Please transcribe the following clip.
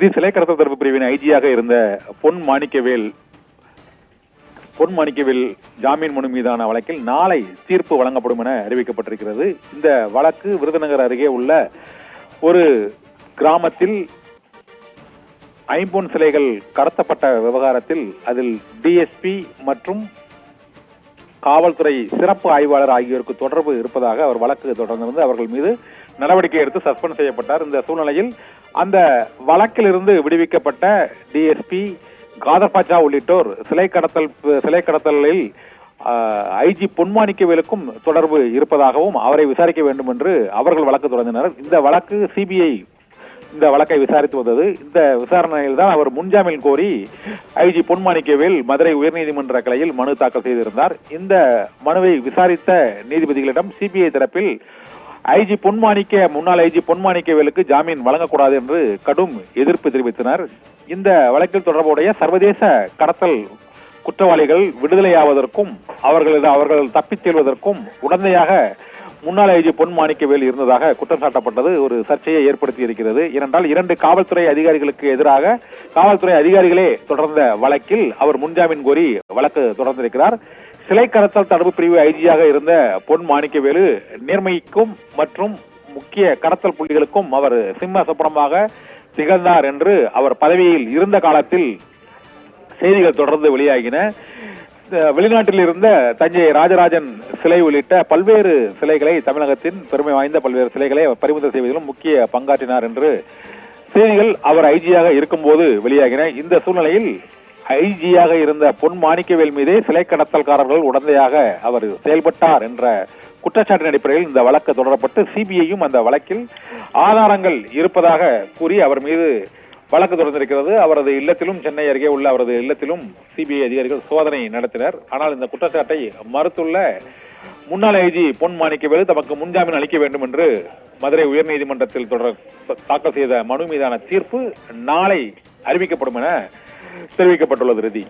சிலை கடத்தல் தடுப்பு பிரிவின் ஐஜியாக இருந்த பொன் மாணிக்கவேல் ஜாமீன் மனு மீதான வழக்கில் நாளை தீர்ப்பு வழங்கப்படும் என அறிவிக்கப்பட்டிருக்கிறது. இந்த வழக்கு விருதுநகர் அருகே உள்ள ஒரு கிராமத்தில் ஐம்பொன் சிலைகள் கடத்தப்பட்ட விவகாரத்தில் அதில் டிஎஸ்பி மற்றும் காவல்துறை சிறப்பு ஆய்வாளர் ஆகியோருக்கு தொடர்பு இருப்பதாக அவர் வழக்கு தொடர்ந்திருந்து அவர்கள் மீது நடவடிக்கை எடுத்து சஸ்பெண்ட் செய்யப்பட்டார். இந்த சூழ்நிலையில் அந்த வழக்கிலிருந்து விடுவிக்கப்பட்ட டிஎஸ்பி காதர் பாட்சா உள்ளிட்டோர் சிலை கடத்தலில் ஐஜி பொன்மாணிக்கவேலுக்கும் தொடர்பு இருப்பதாகவும் அவரை விசாரிக்க வேண்டும் என்று அவர்கள் வழக்கு தொடர்ந்தனர். இந்த வழக்கு சிபிஐ இந்த வழக்கை விசாரித்து வந்தது. இந்த விசாரணையில் தான் அவர் முன்ஜாமீன் கோரி ஐஜி பொன்மாணிக்கவேல் மதுரை உயர்நீதிமன்ற கிளையில் மனு தாக்கல் செய்திருந்தார். இந்த மனுவை விசாரித்த நீதிபதிகளிடம் சிபிஐ தரப்பில் முன்னாள் ஐஜி பொன்மாணிக்கவேலுக்கு ஜாமீன் வழங்கக்கூடாது என்று கடும் எதிர்ப்பு தெரிவித்தனர். இந்த வழக்கில் தொடர்புடைய சர்வதேச கடத்தல் குற்றவாளிகள் விடுதலையாவதற்கும் அவர்கள் தப்பிச் செல்வதற்கும் உடந்தையாக முன்னாள் ஐஜி பொன்மாணிக்கவேல் இருந்ததாக குற்றம் சாட்டப்பட்டது ஒரு சர்ச்சையை ஏற்படுத்தி இருக்கிறது. ஏனென்றால் 2 காவல்துறை அதிகாரிகளுக்கு எதிராக காவல்துறை அதிகாரிகளே தொடர்ந்த வழக்கில் அவர் முன்ஜாமீன் கோரி வழக்கு தொடர்ந்திருக்கிறார். சிலை கடத்தல் தடுப்பு பிரிவு ஐஜியாக இருந்த பொன் மாணிக்கவேலு நேர்மைக்கும் மற்றும் முக்கிய கடத்தல் புள்ளிகளுக்கும் அவர் சிம்ம சொப்பனமாக திகழ்ந்தார் என்று அவர் பதவியில் இருந்த காலத்தில் செய்திகள் தொடர்ந்து வெளியாகின. வெளிநாட்டில் இருந்த தஞ்சை ராஜராஜன் சிலை உள்ளிட்ட பல்வேறு சிலைகளை, தமிழகத்தின் பெருமை வாய்ந்த பல்வேறு சிலைகளை பறிமுதல் செய்வதிலும் முக்கிய பங்காற்றினார் என்று செய்திகள் அவர் ஐஜியாக இருக்கும்போது வெளியாகின. இந்த சூழ்நிலையில் ஐஜியாக இருந்த பொன் மாணிக்கவேல் மீதே சிலை கடத்தல்காரர்கள் உடந்தையாக அவர் செயல்பட்டார் என்ற குற்றச்சாட்டின் அடிப்படையில் இந்த வழக்கு தொடரப்பட்டு சிபிஐயும் அந்த வழக்கில் ஆதாரங்கள் இருப்பதாக கூறி அவர் மீது வழக்கு தொடர்ந்திருக்கிறது. அவரது இல்லத்திலும், சென்னை அருகே உள்ள அவரது இல்லத்திலும் சிபிஐ அதிகாரிகள் சோதனை நடத்தினர். ஆனால் இந்த குற்றச்சாட்டை மறுத்துள்ள முன்னாள் ஐஜி பொன் மாணிக்கவேலு தமக்கு முன்ஜாமீன் அளிக்க வேண்டும் என்று மதுரை உயர்நீதிமன்றத்தில் தாக்கல் செய்த மனு மீதான தீர்ப்பு நாளை அறிவிக்கப்படும் என தெரிவிக்கப்பட்டுள்ளது.